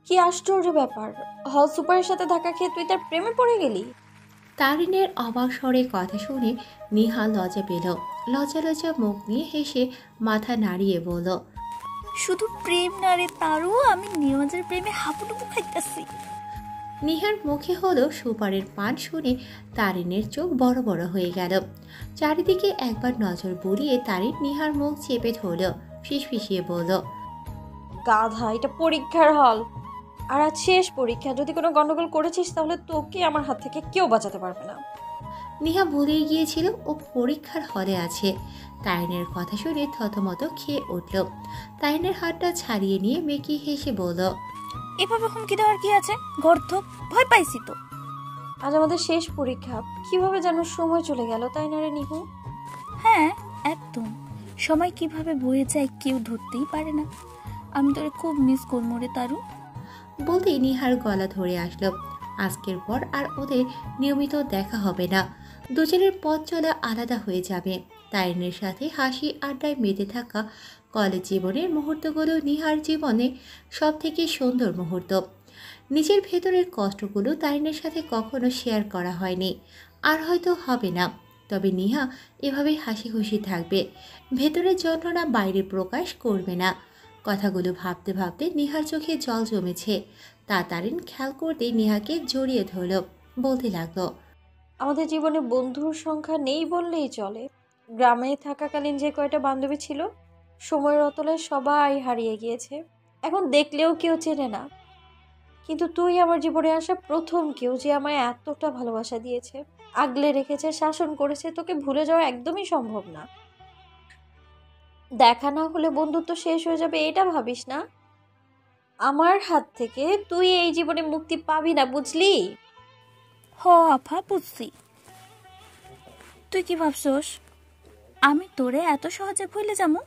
কি আশ্চর্য ব্যাপার! হল সুপারের সাথে ধাক্কা খেয়ে তুই তার প্রেমে পড়ে গেলি? তারিনের অবাক স্বরে কথা শুনে নিহা লজ্জা পেল। লজ্জা লজ্জা মুখ নিয়ে হেসে মাথা নাড়িয়ে বলল, শুধু প্রেম না রে তারও, আমি নিরঞ্জের প্রেমে হাবুডুবু খাইতেছি। নিহার মুখে হলো সুপারের পান শুনে তারিনের চোখ বড় বড় হয়ে গেল। চারিদিকে একবার নজর বুলিয়ে তারিন নিহার মুখ চেপে ধরল, ফিসফিসিয়ে বলল, গাধা, এটা পরীক্ষার হল। আর আজ শেষ পরীক্ষা। যদি কোনো গন্ডগোল করেছিস তাহলে তোকে আমার হাত থেকে কেউ বাঁচাতে পারবে না। নিহা ভুলেই গিয়েছিল ও পরীক্ষার হলে আছে। তাইনের কথা শুনে থতমত খেয়ে উঠল। তাইনের হাতটা ছাড়িয়ে নিয়ে মেকি হেসে বলল, এভাবে হুমকি দেওয়ার কি আছে? গর্ধপ, ভয় পাইছি তো। আজ আমাদের শেষ পরীক্ষা। কিভাবে যেন সময় চলে গেল, তাই না রে নিহু? হ্যাঁ, একদম। সময় কিভাবে বয়ে যায় কেউ ধরতেই পারে না। আমি তোরে খুব মিস করবো রে তারু। বলতেই নিহার গলা ধরে আসলো। আজকের পর আর ওদের নিয়মিত দেখা হবে না। দুজনের পথ চলা আলাদা হয়ে যাবে। তাইনের সাথে হাসি আড্ডায় মেতে থাকা কলেজ জীবনের মুহূর্তগুলো নিহার জীবনে সব থেকে সুন্দর মুহূর্ত। নিজের ভেতরের কষ্টগুলো তাইনের সাথে কখনো শেয়ার করা হয়নি, আর হয়তো হবে না। তবে নিহা এভাবেই হাসি খুশি থাকবে, ভেতরের যন্ত্রণা বাইরে প্রকাশ করবে না। কথাগুলো ভাবতে ভাবতে নিহার চোখে জল জমেছে। তা তারিন খেয়াল করতে নিহাকে জড়িয়ে ধরল, বলতে লাগলো, আমাদের জীবনে বন্ধুর সংখ্যা নেই বললেই চলে। গ্রামে থাকাকালীন যে কয়টা বান্ধবী ছিল, সময়ের অতলে সবাই হারিয়ে গিয়েছে। এখন দেখলেও কেউ চেনে না। কিন্তু তুই আমার জীবনে আসা প্রথম কেউ যে আমায় এতটা ভালোবাসা দিয়েছে, আগলে রেখেছে, শাসন করেছে। তোকে ভুলে যাওয়া একদমই সম্ভব না। দেখা না হলে বন্ধুত্ব শেষ হয়ে যাবে এটা ভাবিস না। আমার হাত থেকে তুই এই জীবনে মুক্তি পাবি না, বুঝলি? হ আফা, বুঝছি। তুই কি ভাবছস আমি তোরে এত সহজে ভুলে যাবো?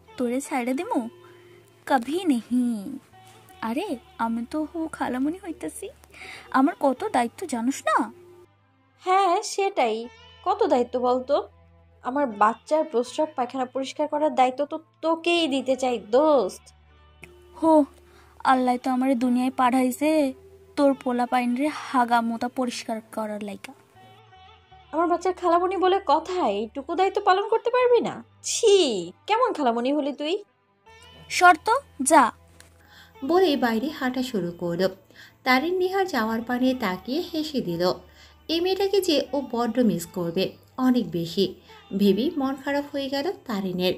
তোরে ছাইড়ে দিমু? কভি নেহি। আরে আমি তো খালামণি হইতেছি। আমার কত দায়িত্ব জানোস না? হ্যাঁ, সেটাই। কত দায়িত্ব বলতো? আমার বাচ্চার প্রস্রাব পায়খানা পরিষ্কার করার দায়িত্ব তো তোকেই দিতে চাই দোস্ত। হো, আল্লাহ তো আমার দুনিয়ায় পাঠাইছে তোর পোলা পাইন রে হাগা মোতা পরিষ্কার করার লাইগা। আমার বাচ্চার খালামণি বলে কথা, এইটুকু দায়িত্ব পালন করতে পারবি না? ছি, কেমন খালামণি হলি তুই? শর্ত, যা। বলে বাইরে হাঁটা শুরু করলো। তারিন নিহার যাওয়ার পানে তাকিয়ে হেসে দিল। এই মেয়েটাকে যে ও বড্ড মিস করবে, অনেক বেশি। ভেবেই মন খারাপ হয়ে গেল তারিনের।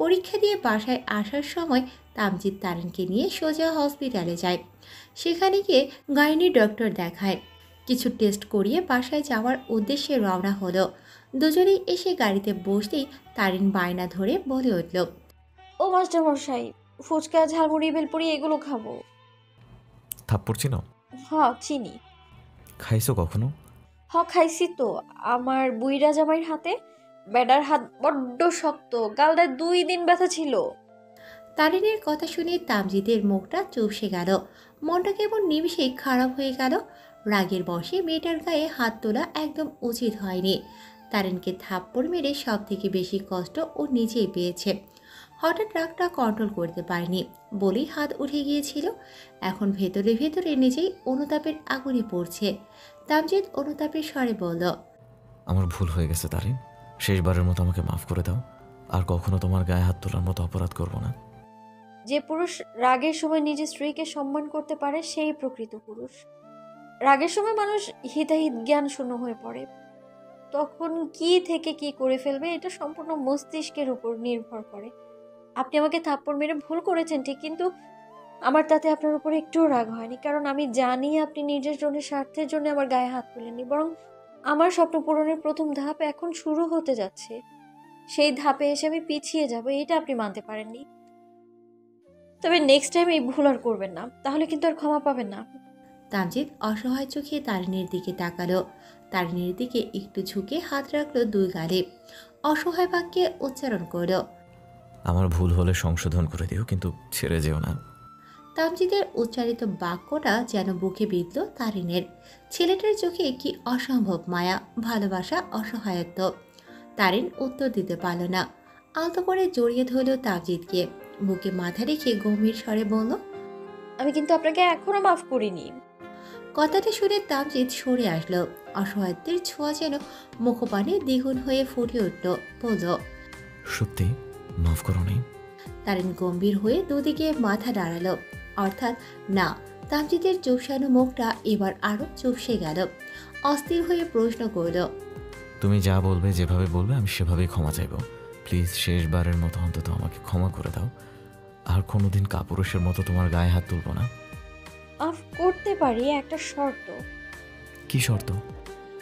পরীক্ষা দিয়ে বাসায় আসার সময় তামজিৎ তারিনকে নিয়ে সোজা হসপিটালে যায়। সেখানে গিয়ে গাইনি ডক্টর দেখায়। কিছু টেস্ট করিয়ে বাসায় যাওয়ার উদ্দেশ্যে রওনা হলো। দুজনেই এসে গাড়িতে বসতেই তারিন বায়না ধরে বলে উঠল, ও মাস্টার মশাই, ফুচকা, ঝালমুড়ি, ভেলপুরি এগুলো খাবো। থাপ্পড় চিনো? হ্যাঁ, চিনি। খাইছো কখনো? হ্যাঁ, খাইছি তো। আমার বুইরা জামাইয়ের হাতে। বেডার হাত বড্ড শক্ত, গালটায় 2 দিন ব্যথা ছিল। তারিনের কথা শুনে তামজিদের মুখটা চুপসে গেল। মনটা কেমন নিমিষেই খারাপ হয়ে গেল। রাগের বশে মেয়েটার গায়ে হাত তোলা একদম উচিত হয়নি। তারিনকে থাপ্পড় মেরে সব থেকে বেশি কষ্ট ও নিজেই পেয়েছে। হঠাৎ রাগটা কন্ট্রোল করতে পারেনি বলেই হাত উঠে গিয়েছিল। এখন ভেতরে ভেতরে নিজেই অনুতাপের আগুনে পড়ছে। তামজিদ অনুতাপের স্বরে বলল, আমার ভুল হয়ে গেছে তারিন, শেষবারের মতো আমাকে মাফ করে দাও। আর কখনো তোমার গায়ে হাত তোলার মতো অপরাধ করব না। যে পুরুষ রাগের সময় নিজের স্ত্রীকে সম্মান করতে পারে সেই প্রকৃত পুরুষ। রাগের সময় মানুষ হিতাহিত জ্ঞান শূন্য হয়ে পড়ে। তখন কি থেকে কি করে ফেলবে এটা সম্পূর্ণ মস্তিষ্কের উপর নির্ভর করে। আপনি আমাকে থাপ্পড় মেরে ভুল করেছেন ঠিক, কিন্তু আমার তাতে আপনার উপর একটুও রাগ হয়নি। কারণ আমি জানি আপনি নিজের জন্য, স্বার্থের জন্য আমার গায়ে হাত তুলেননি, বরং আমার স্বপ্ন পূরণের প্রথম ধাপ এখন শুরু হতে যাচ্ছে। সেই ধাপে এসে আমি পিছিয়ে যাব, এটা আপনি মানতে পারেননি। তবে নেক্সট টাইম এই ভুল আর করবেন না, তাহলে কিন্তু আর ক্ষমা পাবেন না। তামজিদ অসহায় চোখে তারিনের দিকে তাকালো। তারিনের দিকে একটু ঝুঁকে হাত রাখলো দুই গালে। অসহায় বাক্যে উচ্চারণ করলো, আমার ভুল হলে সংশোধন করে দিও, কিন্তু ছেড়ে যেও না। তামজিদের উচ্চারিত বাক্যটা যেন বুকে বিঁধল তারিনের। ছেলেটার চোখে কি অসম্ভব মায়া, ভালোবাসা, অসহায়ত্ব। তারিন উত্তর দিতে পারল না। আলতো করে জড়িয়ে ধরল তামজিদকে। বুকে মাথা রেখে গম্ভীর স্বরে বলল, আমি কিন্তু আপনাকে এখনো মাফ করিনি। কথাটা শুনে তামজিৎ সরে আসলো। অসহায়ত্বের ছোঁয়া যেন মুখপানে দ্বিগুণ হয়ে ফুটে উঠল। বলল, সত্যি মাফ করো নি? তারিন গম্ভীর হয়ে দুদিকে মাথা নাড়ালো। অর্থাৎ না। তামজিদের চুপসানো মুখটা এবার আরো চুপসে গেল। অস্থির হয়ে প্রশ্ন করল, তুমি যা বলবে, যেভাবে বলবে আমি সেভাবেই ক্ষমা চাইব। প্লিজ শেষবারের মতো অন্তত আমাকে ক্ষমা করে দাও। আর কোনোদিন কাপুরুষের মতো তোমার গায়ে হাত তুলব না। মাফ করতে পারি, একটা শর্ত। কি শর্ত?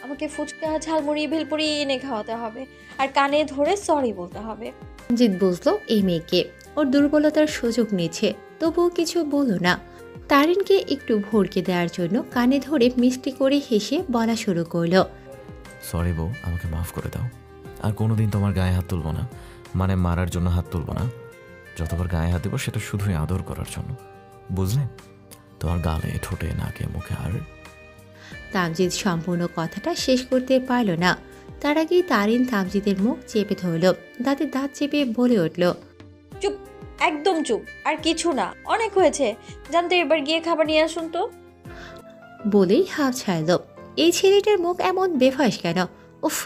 আমাকে ফুচকা, ঝালমুড়ি, ভেলপুরি এনে খাওয়াতে হবে, আর কানে ধরে সরি বলতে হবে। তামজিদ বুঝলো এই মেয়েকে ওর দুর্বলতার সুযোগ নিচ্ছে, তবুও কিছু বলল না। তারিনকে একটু ভড়কে দেওয়ার জন্য কানে ধরে মিষ্টি করে হেসে বলা শুরু করলো, সরি বউ, আমাকে মাফ করে দাও। আর কোনোদিন তোমার গায়ে হাত তুলব না, মানে মারার জন্য হাত তুলব না। যতবার গায়ে হাত দেবো সেটা শুধুই আদর করার জন্য, বুঝলে? তোমার গালে, ঠোঁটে, নাকে, মুখে। আর তামজিদ সম্পূর্ণ কথাটা শেষ করতে পারল না। তার আগেই তারিন তামজিদের মুখ চেপে ধরল, দাঁতে দাঁত চেপে বলে উঠল, চুপ, একদম চুপ, আর কিছু না, অনেক হয়েছে। জানতো, এবার গিয়ে খাবার নিয়ে আসুন তো। বলেই হাফ ছাড়ল। এই ছেলেটার মুখ এমন বেফাস কেন? উফ!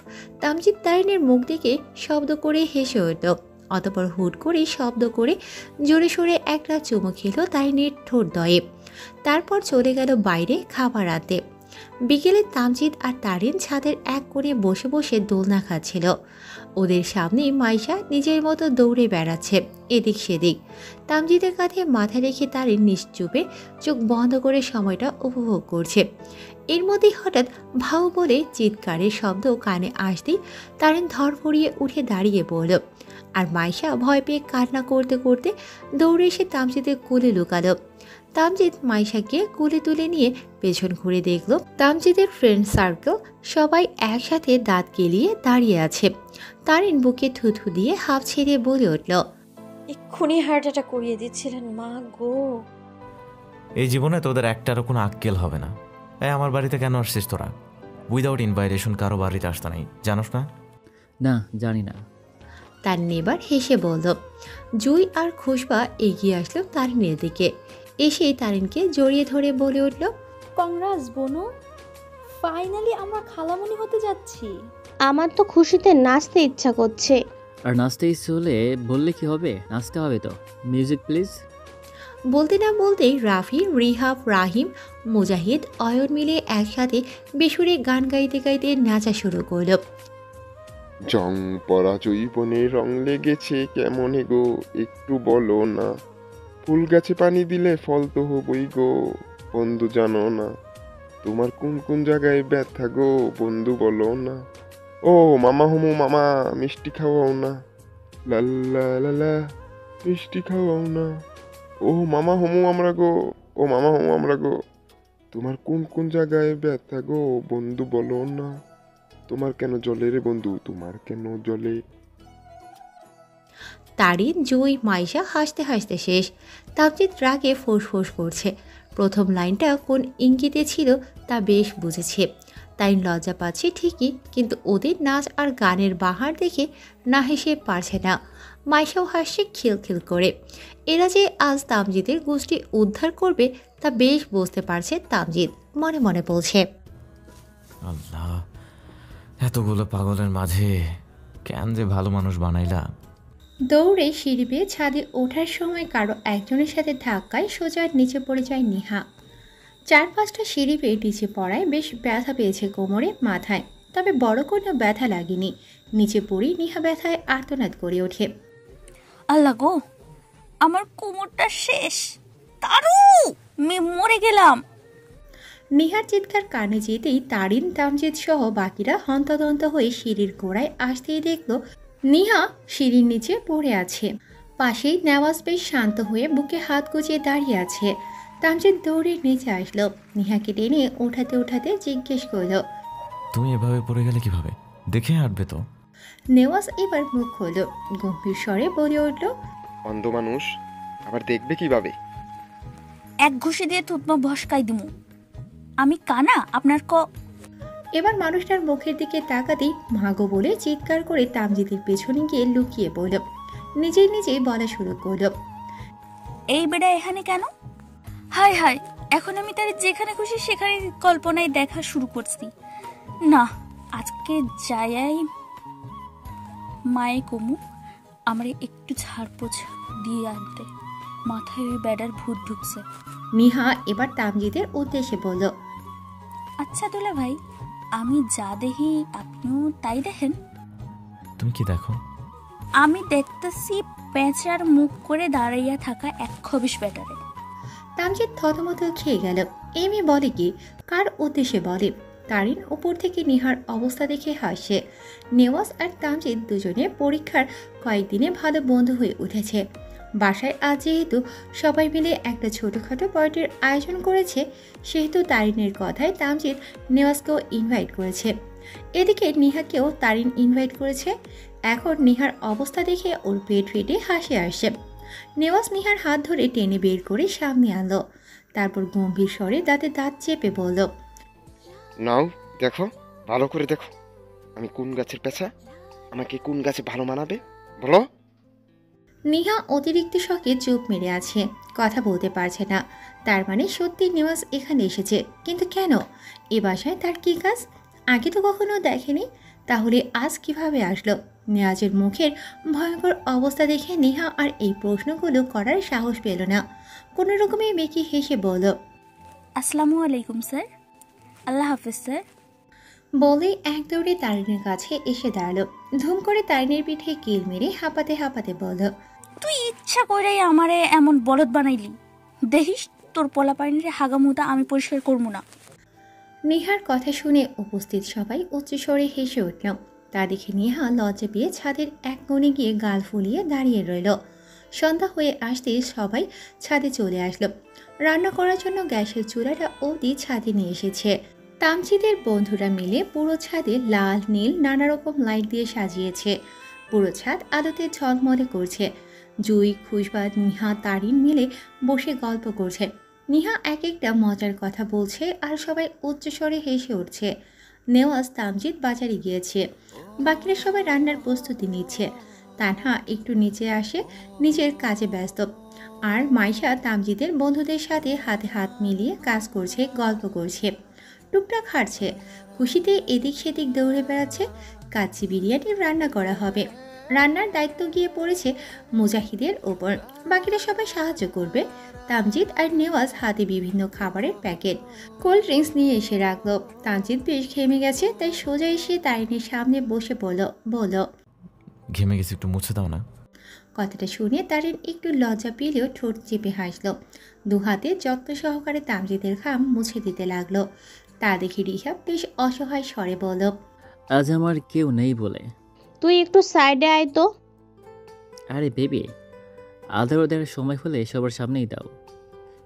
তামজিদ তারিনের মুখ দিকে শব্দ করে হেসে উঠল। অতপর হুট করে শব্দ করে জোরে সোরে একটা চুমু খেল তারিনের ঠোঁট দয়ে। তারপর চলে গেল বাইরে খাবার আনতে। বিকেলে তামজিদ আর তারিন ছাদের এক কোণে বসে বসে দোলনা খাচ্ছিল। ওদের সামনে মাইশা নিজের মতো দৌড়ে বেড়াচ্ছে এদিক সেদিক। তামজিদের কাঁধে মাথা রেখে তারিন নিশ্চুপে চোখ বন্ধ করে সময়টা উপভোগ করছে। এর মধ্যেই হঠাৎ ভাউ বলে চিৎকারের শব্দ কানে আসতেই তারিন ধরফড়িয়ে উঠে দাঁড়িয়ে পড়ল। আর মাইশা ভয় পেয়ে কান্না করতে করতে দৌড়ে এসে তামজিদের কোলে লুকালো। তামজিদ মাইশাকে কোলে তুলে নিয়ে পেছন ঘুরে দেখল তামজিদের ফ্রেন্ড সার্কেল সবাই একসাথে দাঁত কেলিয়ে দাঁড়িয়ে আছে। তারিন বুকে থুথু দিয়ে হাফ ছেড়ে বলে উঠল, এক্ষুনি হার্ট অ্যাটাক করিয়ে দিচ্ছিলেন, মা গো। এই জীবনে তোদের একটারও কোনো আক্কেল হবে না। আমার বাড়িতে কেন আসছিস তোরা? উইদাউট ইনভাইটেশন কারো বাড়িতে আসতে নাই, জানোস না? না, জানি না। তার নেবার হেসে বলল। জুই আর খুশবা এগিয়ে আসলো তারিনের দিকে। এসেই তারিনকে জড়িয়ে ধরে বলে উঠল, কংগ্রাস বনু, ফাইনালি আমরা খালামণি হতে যাচ্ছি। আমার তো খুশিতে নাচতে ইচ্ছা করছে। আর নাচতে ইচ্ছে হলে বললে কি হবে? নাচতে হবে তো। Music please. বলতে না বলতেই রাফি, রিহাব, রাহিম, মুজাহিদ, অয়ন মিলে একসাথে বেসুরে গান গাইতে গাইতে নাচা শুরু করল। জং পরা জৈবনে রং লেগেছে কেমনে গো, একটু বলো না। ফুল গাছে পানি দিলে ফল তো হবই গো, বন্ধু জানো না। তোমার কোন কোন জায়গায় ব্যথা গো, বন্ধু বলো না। ও মামা হুমু মামা, মিষ্টি খাওয়াও না। লাল্লা লালা, মিষ্টি খাওয়াও না। ও মামা হুমু আমরা গো, ও মামা হুমু আমরা গো। তোমার কোন কোন জায়গায় ব্যথা গো, বন্ধু বলো না। তোমার কেন জলে রে বন্ধু, তোমার কেন জলে। তারিন, জুই, মাইশা হাসতে হাসতে শেষ। তামজিদ রাগে ফোঁস করছে। প্রথম লাইনটা কোন ইঙ্গিতে ছিল তা বেশ বুঝেছে। তারিন লজ্জা পাচ্ছে ঠিকই, কিন্তু ওদের নাচ আর গানের বাহার দেখে না হেসে পারছে না। মাইশাও হাসছে খিলখিল করে। এরা যে আজ তামজিদের গোষ্ঠী উদ্ধার করবে তা বেশ বুঝতে পারছে তামজিদ। মনে মনে বলছে, আল্লাহ, এতগুলো পাগলের মাঝে কেন যে ভালো মানুষ বানাইলা। দৌড়ে সিঁড়ি বেয়ে ছাদে ওঠার সময় কারো একজনের সাথে ধাক্কায় সোজা নিচে পড়ে যায় নিহা। 4-5টা সিঁড়ি বেয়ে নিচে পড়ায় বেশ ব্যথা পেয়েছে কোমরে, মাথায়, তবে বড় কোনো ব্যথা লাগেনি। নিচে পড়েই নিহা ব্যথায় আর্তনাদ করে ওঠে। আল্লাহ গো, আমার কোমরটা শেষ, তারু মরে গেলাম। নিহার চিৎকার কানে যেতেই তারিন, তামজিদ সহ বাকিরা হন্তদন্ত হয়ে সিঁড়ির গোড়ায় আসতেই দেখল নিহা সিঁড়ির নিচে পড়ে আছে। পাশেই নেওয়াজ বেশ শান্ত হয়ে বুকে হাত গুজিয়ে দাঁড়িয়ে আছে। তামজিদ দৌড়ে নিচে আসলো, নিহাকে টেনে ওঠাতে ওঠাতে জিজ্ঞেস করল, তুমি এভাবে পড়ে গেলে কিভাবে? দেখে হাঁটবে তো। নেওয়াজ এবার মুখ খুলল, গম্ভীর স্বরে বলে উঠল, অন্ধ মানুষ আবার দেখবে কিভাবে? এক ঘুষি দিয়ে থুতমা ভস্কাই দিমু। আমি কানা আপনার এবার মানুষটার মুখের দিকে তাকাতেই মাগো বলে চিৎকার করে তামজিদের পেছনে গিয়ে লুকিয়ে পড়ল। নিজেই নিজেই বলা শুরু করল, এই বেড়া এখানে কেন? হায় হায়, এখন আমি তার যেখানে খুশি সেখানে কল্পনায় দেখা শুরু করছি। না, আজকে যাই মায়ে কমু আমারে একটু ঝাড়পোছ দিয়ে আনতে, মাথায় ওই বেডার ভূত ঢুকছে। নিহা এবার তামজিদের উদ্দেশ্যে বলল, আচ্ছা দুলা ভাই, আমি যা দেখি আপনিও তাই দেখেন? তুমি কি দেখো? আমি দেখতেছি পেঁচার মুখ করে দাঁড়াইয়া থাকা এক খবিশ ব্যাটারে। তামজিদ থতমত খেয়ে গেল। এই মেয়ে বলে কি, কার উদ্দেশ্যে বলে? তারিন উপর থেকে নিহার অবস্থা দেখে হাসে। নেওয়াজ আর তামজিদ দুজনে পরীক্ষার কয়েকদিনে ভালো বন্ধু হয়ে উঠেছে। বাসায় আজ যেহেতু সবাই মিলে একটা ছোটোখাটো পার্টির আয়োজন করেছে, সেহেতু তারিনের কথায় তামজিদ নেওয়াজকেও ইনভাইট করেছে। এদিকে নিহাকেও তারিন ইনভাইট করেছে। এখন নিহার অবস্থা দেখে ওর পেট ফেটে হাসি আসে। নেওয়াজ নিহার হাত ধরে টেনে বের করে সামনে আনলো। তারপর গম্ভীর স্বরে দাঁতে দাঁত চেপে বলল, নাও দেখো, ভালো করে দেখো, আমি কোন গাছের পেঁচা, আমাকে কোন গাছে ভালো মানাবে বলো। নিহা অতিরিক্ত শখে চুপ মেরে আছে, কথা বলতে পারছে না। তার মানে সত্যি নেওয়াজ এখানে এসেছে, কিন্তু কেন? এ বাসায় তার কি কাজ? আগে তো কখনো দেখেনি, তাহলে আজ কিভাবে আসলো? নেওয়াজের মুখের ভয়ঙ্কর অবস্থা দেখে নেহা আর এই প্রশ্নগুলো করার সাহস পেল না। কোনো রকমে মেকি হেসে বলল, আসসালামু আলাইকুম স্যার। আল্লাহ হাফিজ স্যার। বলেই এক দৌড়ে তারিনের কাছে এসে দাঁড়ালো। ধুম করে তারিনের পিঠে কিল মেরে হাঁপাতে হাঁপাতে বলল, তুই ইচ্ছা করে আমারে এমন বলদ বানাইলি, দেখিস তোর পোলা পানিরে হাগামুতা আমি পরিষ্কার করবো না। নেহার কথা শুনে উপস্থিত সবাই উচ্চস্বরে হেসে উঠল। তা দেখে নেহা লজ্জা পেয়ে ছাদের এক কোণে গিয়ে গাল ফুলিয়ে দাঁড়িয়ে রইল। সন্ধ্যা হয়ে আসতে সবাই ছাদে চলে আসলো। রান্না করার জন্য গ্যাসের চুলাটা অবধি ছাদে নিয়ে এসেছে। তামজিদের বন্ধুরা মিলে পুরো ছাদে লাল নীল নানা রকম লাইট দিয়ে সাজিয়েছে। পুরো ছাদ আলোতে ঝলমলে করছে। জুই, খুশবাদ, নিহা, তারিন মিলে বসে গল্প করছে। নিহা এক একটা মজার কথা বলছে আর সবাই উচ্চস্বরে হেসে উঠছে। নেওয়াজ তামজিদ বাজারে গিয়েছে, বাকিরা সবাই রান্নার প্রস্তুতি নিচ্ছে। তানহা একটু নিচে আসে, নিজের কাজে ব্যস্ত। আর মাইশা তামজিদের বন্ধুদের সাথে হাতে হাত মিলিয়ে কাজ করছে, গল্প করছে, টুকটাক হাঁটছে, খুশিতে এদিক সেদিক দৌড়ে বেড়াচ্ছে। কাচ্চি বিরিয়ানি রান্না করা হবে। রান্নার দায়িত্ব গিয়ে পড়েছে মুজাহিদের ওপর, বাকিরা সবাই সাহায্য করবে। তামজিদ আর নেওয়াজ হাতে বিভিন্ন খাবারের প্যাকেট, কোল্ড ড্রিঙ্কস নিয়ে এসে রাখলো। তামজিদ বেশ ঘেমে গেছে, তাই সোজা এসে তারিনের সামনে বসে বলল, ঘেমে গেছে, একটু মুছে দাও না। কথাটা শুনে তারিন একটু লজ্জা পেলেও ঠোঁট চেপে হাসলো। দু হাতে যত্ন সহকারে তামজিদের ঘাম মুছে দিতে লাগলো। তা দেখে রিহা বেশ অসহায় স্বরে বলল, আজ আমার কেউ নেই বলে। তুই একটু সাইডে আয় তো। আরে বেবি, আধার ওদের সময় হলে সবার সামনেই দাও।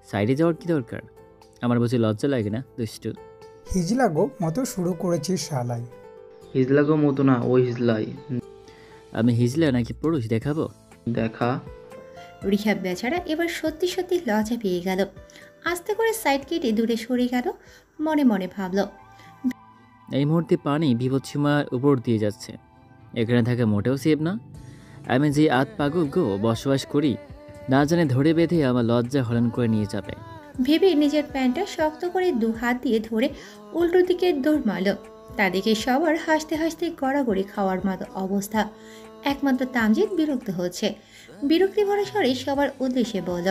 সাইডে যাওয়ার কি দরকার? আমার বুঝি লজ্জা লাগে না? দুষ্টু হিজলাগো মতো শুরু করেছিস শালাই। হিজলাগো মতো না, ওই হিজলাই। আমি হিজলা নাকি পুরুষ দেখাবো? দেখা। রিহা বেচারা এবার সত্যি সত্যি লজ্জা পেয়ে গেল। আস্তে করে সাইড কেটে দূরে সরে গেল। মনে মনে ভাবল, এই মুহূর্তে পানি বিপদসীমার উপর দিয়ে যাচ্ছে, এখানে থাকা মোটেও সেফ না। আমি যে পাগল গো বসবাস করি, না জানে ধরে বেঁধে আমার লজ্জা হরণ করে নিয়ে যাবে। ভেবে নিজের প্যান্টটা শক্ত করে দু হাত দিয়ে ধরে উল্টো দিকে দৌড় মারল। তা দেখে সবার হাসতে হাসতে গড়াগড়ি খাওয়ার মতো অবস্থা। একমাত্র তামজিদ বিরক্ত হচ্ছে। বিরক্তি ভরা স্বরে সবার উদ্দেশ্যে বলল,